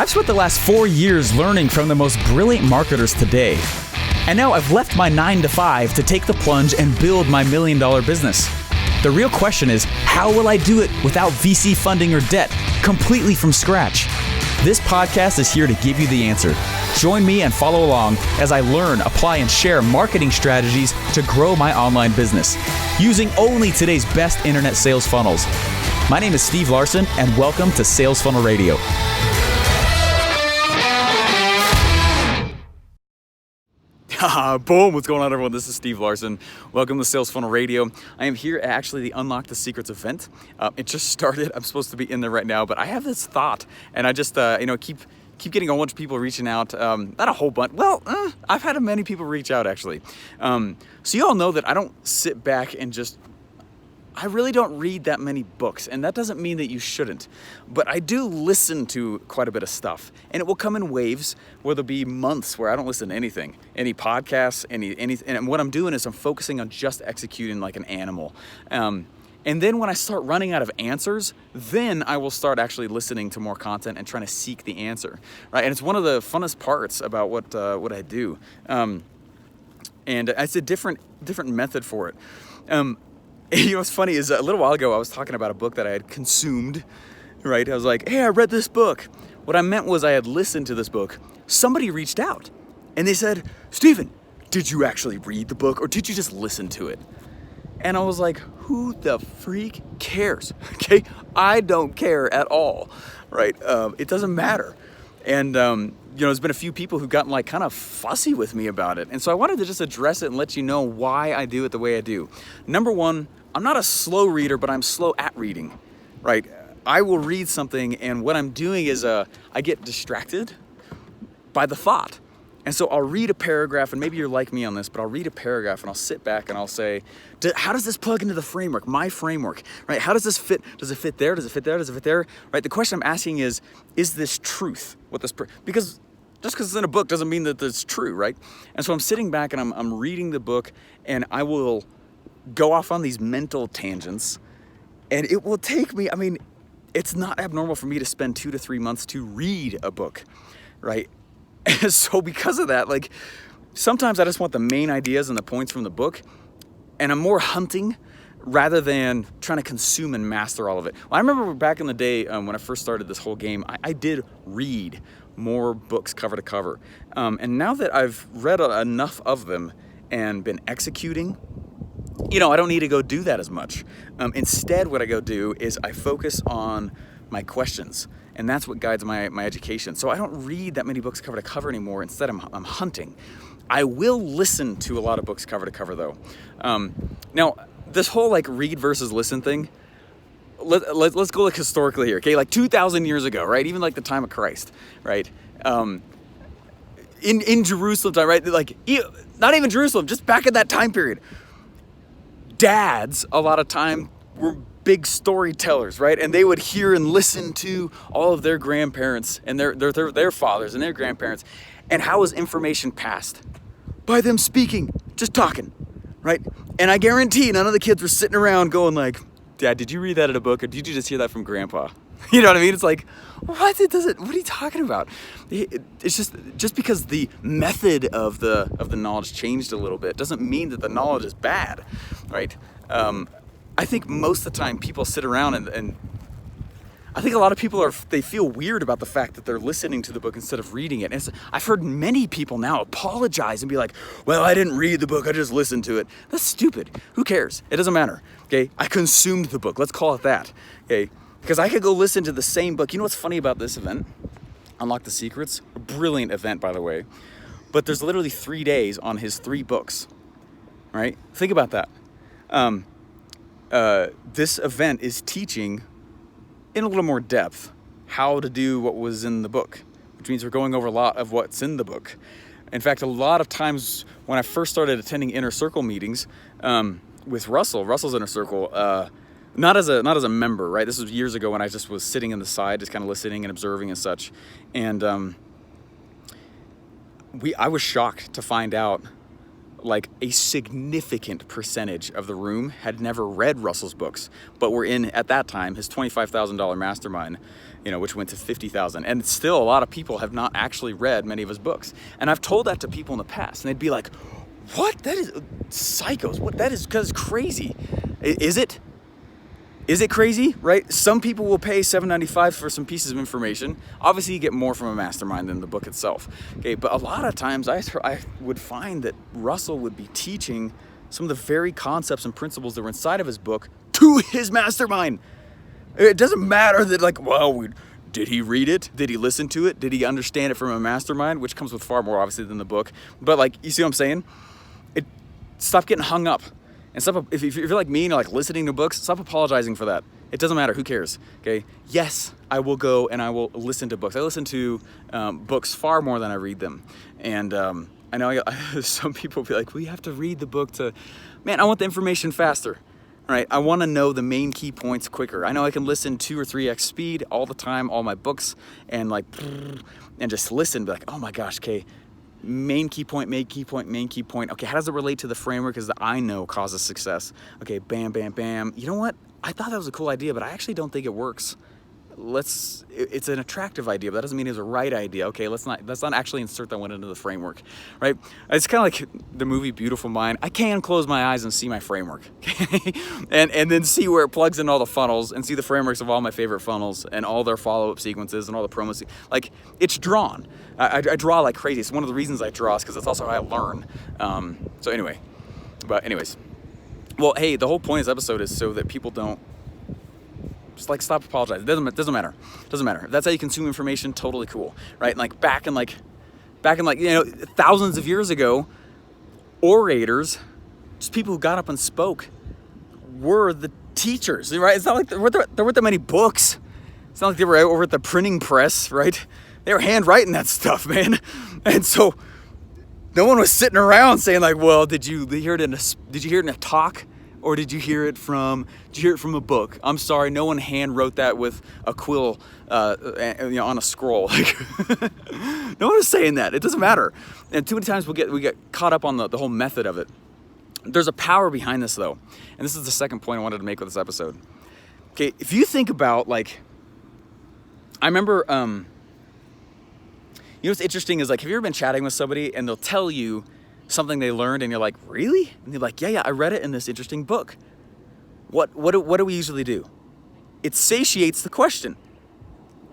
I've spent the last 4 years learning from the most brilliant marketers today. And now I've left my 9-to-5 to take the plunge and build my $1 million business. The real question is, how will I do it without VC funding or debt, completely from scratch? This podcast is here to give you the answer. Join me and follow along as I learn, apply, and share marketing strategies to grow my online business, using only today's best internet sales funnels. My name is Steve Larsen, and welcome to Sales Funnel Radio. Boom! What's going on, everyone? This is Steve Larsen. Welcome to Sales Funnel Radio. I am here at actually the Unlock the Secrets event. It just started. I'm supposed to be in there right now, but I have this thought, and I just keep getting a bunch of people reaching out. Not a whole bunch. Well, I've had many people reach out actually. So you all know that I don't sit back and I really don't read that many books, and that doesn't mean that you shouldn't, but I do listen to quite a bit of stuff, and it will come in waves where there'll be months where I don't listen to anything, any podcasts, and what I'm doing is I'm focusing on just executing like an animal. And then when I start running out of answers, then I will start actually listening to more content and trying to seek the answer, right? And it's one of the funnest parts about what I do, and it's a different method for it. You know what's funny is a little while ago I was talking about a book that I had consumed, right? I was like, hey, I read this book. What I meant was I had listened to this book. Somebody reached out and they said, Steven, did you actually read the book or did you just listen to it? And I was like, who the freak cares? Okay, I don't care at all, right? It doesn't matter. And there's been a few people who've gotten like kind of fussy with me about it. And so I wanted to just address it and let you know why I do it the way I do. Number one, I'm not a slow reader, but I'm slow at reading, right? I will read something and what I'm doing is I get distracted by the thought. And so I'll read a paragraph, and maybe you're like me on this, but I'll read a paragraph and I'll sit back and I'll say, how does this plug into the framework, my framework, right? How does this fit? Does it fit there? Does it fit there? Does it fit there? Right? The question I'm asking is this truth? Because just because it's in a book doesn't mean that it's true, right? And so I'm sitting back and I'm reading the book, and I will go off on these mental tangents, and it will take me, it's not abnormal for me to spend 2 to 3 months to read a book, right? And so because of that, like sometimes I just want the main ideas and the points from the book, and I'm more hunting rather than trying to consume and master all of it. Well, I remember back in the day when I first started this whole game, I did read more books cover to cover. And now that I've read enough of them and been executing, I don't need to go do that as much. Instead, what I go do is I focus on my questions. And that's what guides my education. So I don't read that many books cover to cover anymore. Instead, I'm hunting. I will listen to a lot of books cover to cover though. Now, this whole like read versus listen thing, let's go like historically here, okay? Like 2,000 years ago, right? Even like the time of Christ, right? In Jerusalem time, right? Like not even Jerusalem, just back in that time period. Dads, a lot of time, were big storytellers, right? And they would hear and listen to all of their grandparents and their fathers and their grandparents. And how was information passed? By them speaking, just talking, right? And I guarantee none of the kids were sitting around going like, Dad, did you read that in a book or did you just hear that from Grandpa? You know what I mean? It's like, what are you talking about? It's just because the method of the knowledge changed a little bit doesn't mean that the knowledge is bad, right? I think most of the time people sit around and I think a lot of people they feel weird about the fact that they're listening to the book instead of reading it. And I've heard many people now apologize and be like, well, I didn't read the book, I just listened to it. That's stupid. Who cares? It doesn't matter, okay? I consumed the book, let's call it that, okay? Because I could go listen to the same book. You know what's funny about this event? Unlock the Secrets, a brilliant event, by the way. But there's literally 3 days on his 3 books, right? Think about that. This event is teaching in a little more depth how to do what was in the book, which means we're going over a lot of what's in the book. In fact, a lot of times when I first started attending inner circle meetings with Russell's inner circle, not as a member, right? This was years ago when I just was sitting on the side, just kind of listening and observing and such. And I was shocked to find out like a significant percentage of the room had never read Russell's books, but were in, at that time, his $25,000 mastermind, which went to $50,000. And still a lot of people have not actually read many of his books. And I've told that to people in the past, and they'd be like, what? That is psychos. What? That is crazy. Is it? Is it crazy, right? Some people will pay $7.95 for some pieces of information. Obviously, you get more from a mastermind than the book itself. Okay, but a lot of times I would find that Russell would be teaching some of the very concepts and principles that were inside of his book to his mastermind. It doesn't matter that did he read it? Did he listen to it? Did he understand it from a mastermind? Which comes with far more, obviously, than the book. But you see what I'm saying? Stop getting hung up. And stop, if you're like me and you're like listening to books, stop apologizing for that. It doesn't matter. Who cares? Okay. Yes, I will go and I will listen to books. I listen to books far more than I read them. And I know some people be like, well, you have to read the book I want the information faster. Right? I want to know the main key points quicker. I know I can listen 2 or 3x speed all the time, all my books, and just listen, be like, oh my gosh, okay. Main key point, main key point, main key point. Okay, how does it relate to the framework as that I know causes success? Okay, bam, bam, bam. You know what? I thought that was a cool idea, but I actually don't think it works. It's an attractive idea, but that doesn't mean it's a right idea. Okay, let's not actually insert that one into the framework, right? It's kind of like the movie Beautiful Mind. I can close my eyes and see my framework, okay? and then see where it plugs in all the funnels and see the frameworks of all my favorite funnels and all their follow-up sequences and all the promo it's drawn. I draw like crazy. It's one of the reasons I draw is because it's also how I learn. Anyways, well, hey, the whole point of this episode is so that people don't just stop apologizing. It doesn't matter. If that's how you consume information, totally cool, right? Back in thousands of years ago, orators, just people who got up and spoke, were the teachers, right? It's not like there weren't that many books. It's not like they were over at the printing press, right? They were handwriting that stuff, man. And so no one was sitting around saying well, did you hear it in a talk? Or did you hear it from a book? I'm sorry, no one hand wrote that with a quill on a scroll. No one is saying that. It doesn't matter. And too many times we get caught up on the whole method of it. There's a power behind this though. And this is the second point I wanted to make with this episode. Okay, if you think about I remember what's interesting is have you ever been chatting with somebody and they'll tell you something they learned and you're like, really? And they're like, yeah, I read it in this interesting book. What do we usually do? It satiates the question.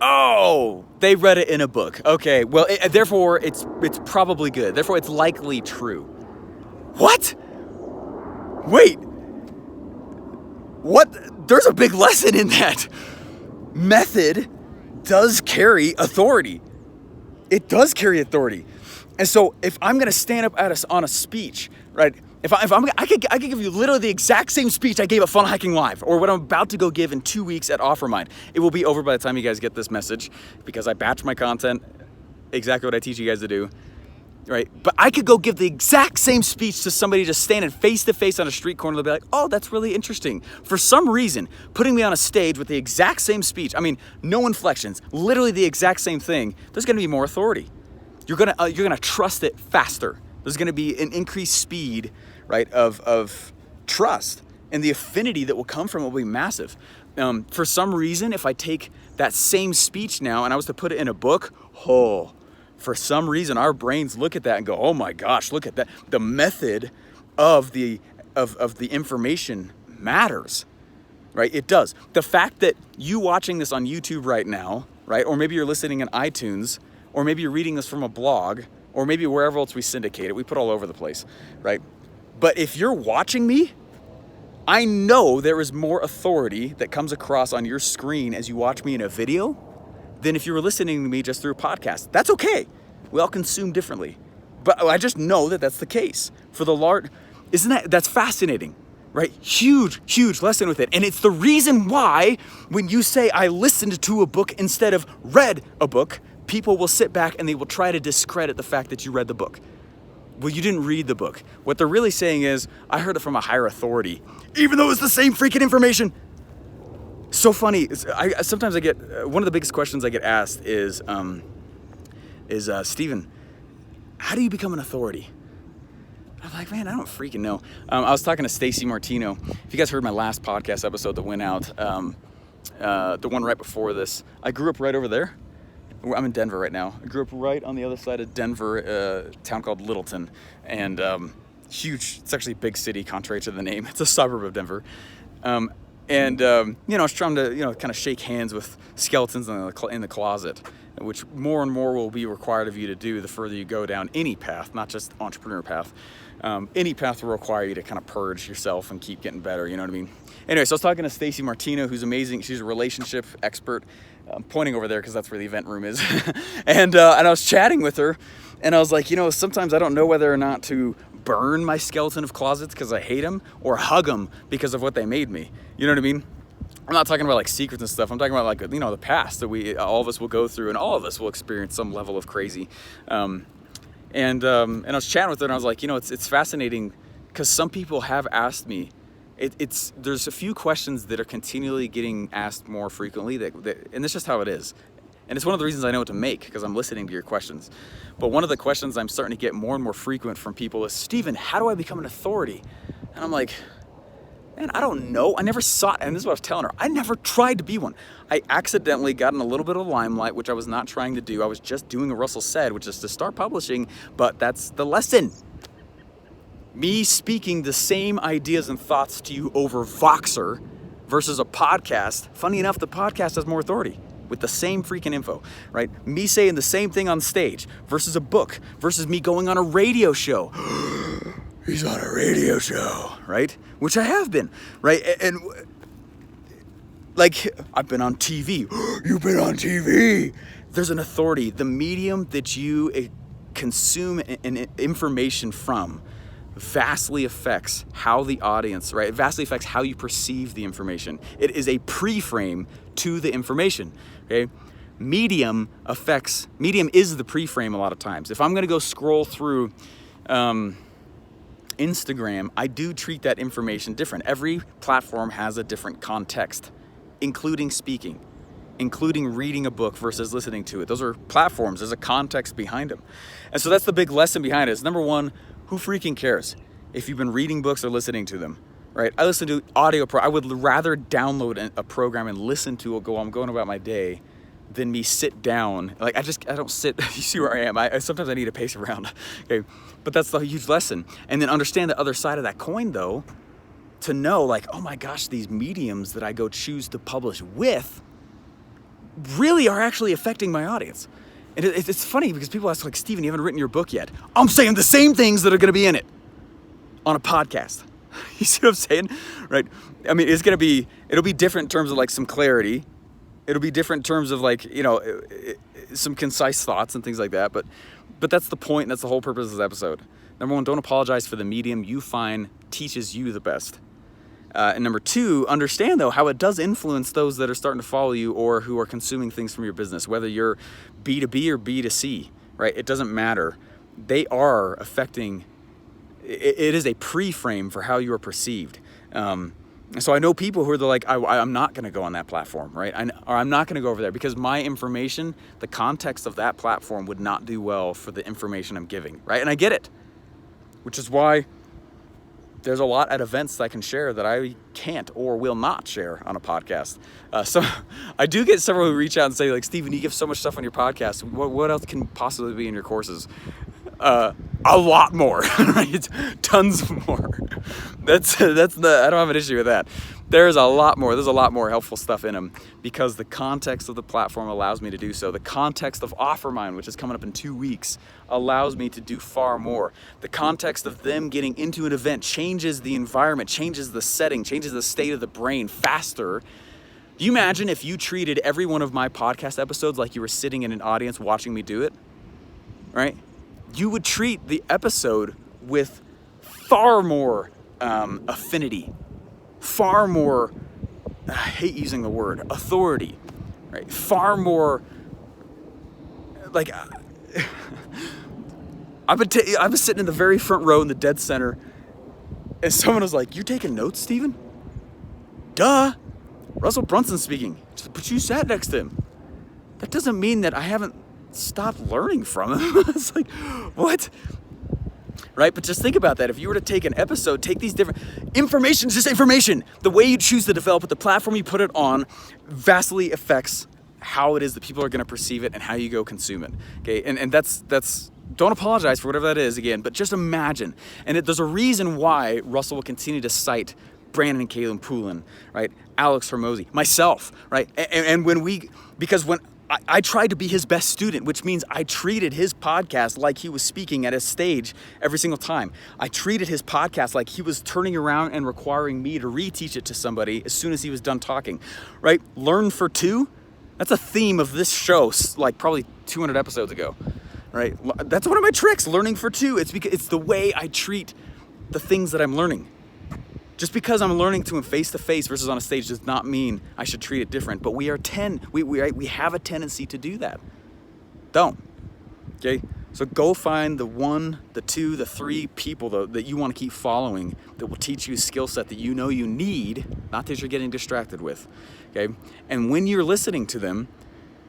Oh, they read it in a book. Okay, well, therefore it's probably good. Therefore it's likely true. What? Wait. What? There's a big lesson in that. Method does carry authority. It does carry authority. And so if I'm going to stand up on a speech, right? I could give you literally the exact same speech I gave at Funnel Hacking Live or what I'm about to go give in 2 weeks at OfferMind. It will be over by the time you guys get this message because I batch my content, exactly what I teach you guys to do, right? But I could go give the exact same speech to somebody just standing face to face on a street corner. They'll be like, oh, that's really interesting. For some reason, putting me on a stage with the exact same speech, no inflections, literally the exact same thing, there's going to be more authority. You're gonna trust it faster. There's gonna be an increased speed, right, of trust, and the affinity that will come from it will be massive. For some reason, if I take that same speech now and I was to put it in a book, for some reason our brains look at that and go, oh my gosh, look at that. The method of the information matters, right? It does. The fact that you watching this on YouTube right now, right, or maybe you're listening in iTunes, or maybe you're reading this from a blog, or maybe wherever else we syndicate it. We put all over the place, right? But if you're watching me, I know there is more authority that comes across on your screen as you watch me in a video than if you were listening to me just through a podcast. That's okay. We all consume differently. But I just know that that's the case. For the large, that's fascinating, right? Huge lesson with it. And it's the reason why when you say I listened to a book instead of read a book, people will sit back and they will try to discredit the fact that you read the book. Well, you didn't read the book. What they're really saying is, I heard it from a higher authority, even though it's the same freaking information. So funny. Sometimes I get, one of the biggest questions I get asked is Stephen, how do you become an authority? I'm like, man, I don't freaking know. I was talking to Stacy Martino. If you guys heard my last podcast episode that went out, the one right before this, I grew up right over there. I'm in Denver right now. I grew up right on the other side of Denver, a town called Littleton, and huge. It's actually a big city, contrary to the name. It's a suburb of Denver. I was trying to, kind of shake hands with skeletons in the closet, which more and more will be required of you to do the further you go down any path, not just entrepreneur path. Any path will require you to kind of purge yourself and keep getting better, you know what I mean? Anyway, so I was talking to Stacy Martino, who's amazing. She's a relationship expert. I'm pointing over there because that's where the event room is. and I was chatting with her, and I was like, sometimes I don't know whether or not to burn my skeleton of closets because I hate them, or hug them because of what they made me. You know what I mean? I'm not talking about like secrets and stuff. I'm talking about like, the past that all of us will go through, and all of us will experience some level of crazy. And I was chatting with her, and I was like, it's fascinating because some people have asked me. There's a few questions that are continually getting asked more frequently, and it's just how it is. And it's one of the reasons I know what to make, because I'm listening to your questions. But one of the questions I'm starting to get more and more frequent from people is, Steven, how do I become an authority? And I'm like, man, I don't know. I never saw it. And this is what I was telling her. I never tried to be one. I accidentally got in a little bit of limelight, which I was not trying to do. I was just doing what Russell said, which is to start publishing. But that's the lesson. Me speaking the same ideas and thoughts to you over Voxer versus a podcast. Funny enough, the podcast has more authority with the same freaking info, right? Me saying the same thing on stage versus a book versus me going on a radio show. He's on a radio show, right? Which I have been, right? And like, I've been on TV. You've been on TV. There's an authority. The medium that you consume information from vastly affects how the audience, right? It vastly affects how you perceive the information. It is a pre-frame to the information, okay? Medium is the pre-frame a lot of times. If I'm gonna go scroll through Instagram, I do treat that information different. Every platform has a different context, including speaking, including reading a book versus listening to it. Those are platforms. There's a context behind them. And so that's the big lesson behind it is, number one, who freaking cares if you've been reading books or listening to them, right? I listen to I would rather download a program and listen to it while I'm going about my day than me sit down. Like, I don't sit. You see where I am. Sometimes I need to pace around. Okay, but that's the huge lesson. And then understand the other side of that coin, though, to know, like, oh my gosh, these mediums that I go choose to publish with really are actually affecting my audience. And it's funny because people ask, like, Steven, you haven't written your book yet. I'm saying the same things that are going to be in it on a podcast. You see what I'm saying? Right? I mean, it'll be different in terms of like some clarity. It'll be different in terms of like, some concise thoughts and things like that. But that's the point, and that's the whole purpose of this episode. Number one, don't apologize for the medium you find teaches you the best. And number two, understand though how it does influence those that are starting to follow you or who are consuming things from your business, whether you're B2B or B2C, right? It doesn't matter. They are affecting, it is a pre-frame for how you are perceived. So I know people who are like, I'm not going to go on that platform, right? Or I'm not going to go over there because my information, the context of that platform would not do well for the information I'm giving, right? And I get it, which is why there's a lot at events that I can share that I can't or will not share on a podcast. So I do get several who reach out and say, like, Steven, you give so much stuff on your podcast. What else can possibly be in your courses? A lot more, right? Tons more. I don't have an issue with that. There's a lot more helpful stuff in them because the context of the platform allows me to do so. The context of OfferMind, which is coming up in 2 weeks, allows me to do far more. The context of them getting into an event changes the environment, changes the setting, changes the state of the brain faster. Do you imagine if you treated every one of my podcast episodes like you were sitting in an audience watching me do it, right? You would treat the episode with far more affinity, far more, I hate using the word, authority, right? Far more, like, I was sitting in the very front row in the dead center, and someone was like, "You taking notes, Steven?" Duh, Russell Brunson speaking, but you sat next to him. That doesn't mean that I haven't stopped learning from him. It's like, what? right? But just think about that. If you were to take an episode, take these different information, just information. The way you choose to develop it, the platform you put it on, vastly affects how it is that people are going to perceive it and how you go consume it. Okay, and that's don't apologize for whatever that is again, but just imagine. And there's a reason why Russell will continue to cite Brandon and Kalen Poulin, right? Alex Hormozy, myself, right? And because when I tried to be his best student, which means I treated his podcast like he was speaking at his stage every single time. I treated his podcast like he was turning around and requiring me to reteach it to somebody as soon as he was done talking, right? Learn for two. That's a theme of this show, like probably 200 episodes ago, right? That's one of my tricks, learning for two. It's because it's the way I treat the things that I'm learning. Just because I'm learning to him face to face versus on a stage does not mean I should treat it different. But we have a tendency to do that. Don't. Okay? So go find the one, the two, the three people that you want to keep following that will teach you a skill set that you know you need, not that you're getting distracted with. Okay? And when you're listening to them,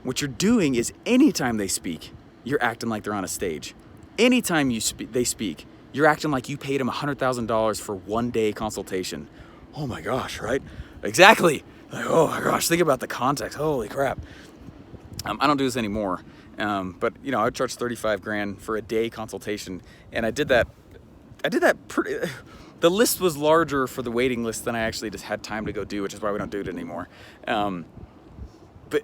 what you're doing is anytime they speak, you're acting like they're on a stage. Anytime they speak, you're acting like you paid them $100,000 for 1 day consultation. Oh my gosh, right? Exactly. Like, oh my gosh, think about the context. Holy crap. I don't do this anymore. But you know, I charged $35,000 for a day consultation, and I did that pretty. The list was larger for the waiting list than I actually just had time to go do, which is why we don't do it anymore. But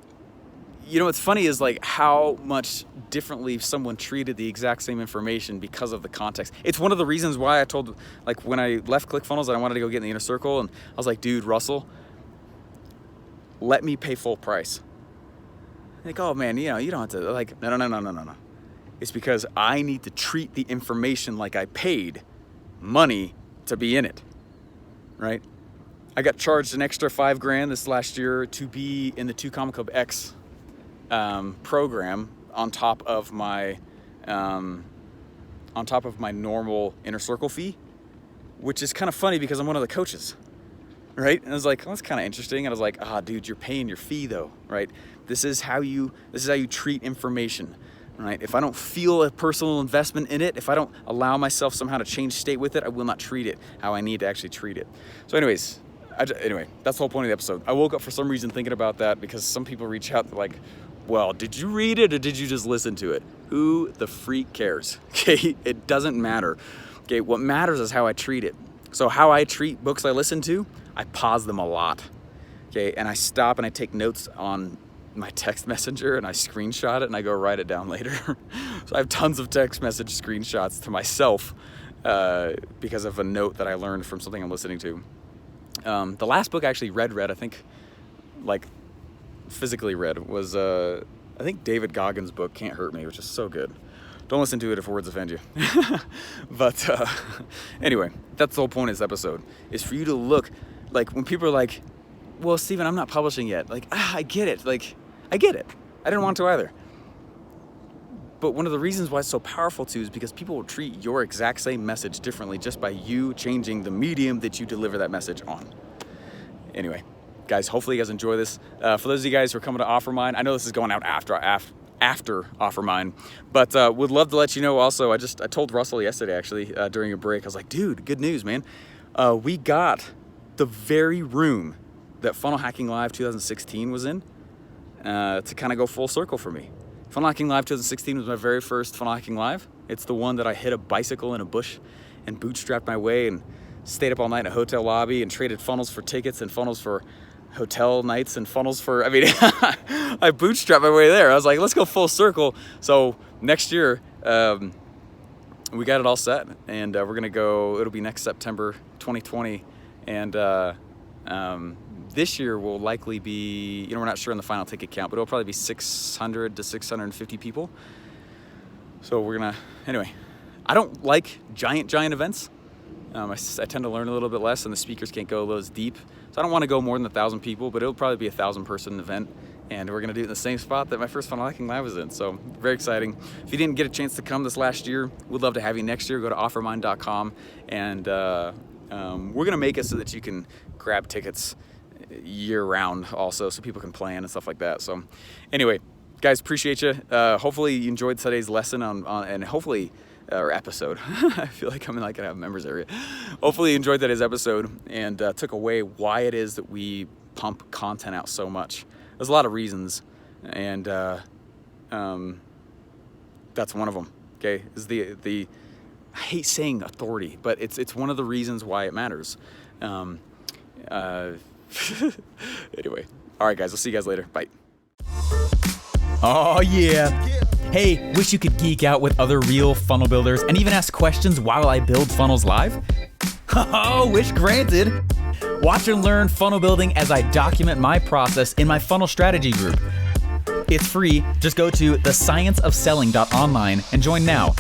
you know, what's funny is like how much differently someone treated the exact same information because of the context. It's one of the reasons why I told, like when I left ClickFunnels that I wanted to go get in the inner circle, and I was like, dude, Russell, let me pay full price. Like, oh man, you know, you don't have to, like, no. It's because I need to treat the information like I paid money to be in it, right? I got charged an extra $5,000 this last year to be in the 2 Comma Club X program on top of my normal inner circle fee, which is kind of funny because I'm one of the coaches, right? And I was like, well, that's kind of interesting. And I was like, dude, you're paying your fee though, right? This is how you treat information, right? If I don't feel a personal investment in it, if I don't allow myself somehow to change state with it, I will not treat it how I need to actually treat it. So anyways, that's the whole point of the episode. I woke up for some reason thinking about that because some people reach out like, well, did you read it or did you just listen to it? Who the freak cares? Okay, it doesn't matter. Okay, what matters is how I treat it. So how I treat books I listen to, I pause them a lot. Okay, and I stop and I take notes on my text messenger and I screenshot it and I go write it down later. So I have tons of text message screenshots to myself because of a note that I learned from something I'm listening to. The last book I actually read, I think, like physically read, was I think David Goggins' book, Can't Hurt Me, which is so good. Don't listen to it if words offend you. But anyway, that's the whole point of this episode, is for you to look, like when people are like, well, Steven, I'm not publishing yet. Like, I get it. Like, I get it. I didn't want to either. But one of the reasons why it's so powerful too is because people will treat your exact same message differently just by you changing the medium that you deliver that message on. Anyway, guys, hopefully you guys enjoy this. For those of you guys who are coming to OfferMind, I know this is going out after OfferMind, but would love to let you know also, I told Russell yesterday actually during a break, I was like, dude, good news, man. We got the very room that Funnel Hacking Live 2016 was in to kind of go full circle for me. Funnel Hacking Live 2016 was my very first Funnel Hacking Live. It's the one that I hit a bicycle in a bush and bootstrapped my way and stayed up all night in a hotel lobby and traded funnels for tickets and funnels for hotel nights and funnels for, I mean, I bootstrapped my way there. I was like, let's go full circle. So next year, we got it all set and we're going to go, it'll be next September 2020. And this year will likely be, we're not sure on the final ticket count, but it'll probably be 600 to 650 people. So we're gonna, anyway, I don't like giant events. I tend to learn a little bit less and the speakers can't go as deep. So I don't want to go more than 1,000 people, but it'll probably be a 1,000 person event. And we're gonna do it in the same spot that my first Funnel Hacking Live was in. So very exciting. If you didn't get a chance to come this last year, we'd love to have you next year. Go to offermind.com and we're gonna make it so that you can grab tickets year round also, so people can plan and stuff like that. So anyway, guys, appreciate you. Hopefully you enjoyed today's lesson on and hopefully or episode. I feel like I'm in like a members area. Hopefully you enjoyed today's episode and took away why it is that we pump content out so much. There's a lot of reasons, and that's one of them. Okay, is the I hate saying authority, but it's one of the reasons why it matters. Anyway, all right, guys, I'll see you guys later. Bye. Oh, yeah. Hey, wish you could geek out with other real funnel builders and even ask questions while I build funnels live? Oh, wish granted. Watch and learn funnel building as I document my process in my funnel strategy group. It's free. Just go to thescienceofselling.online and join now.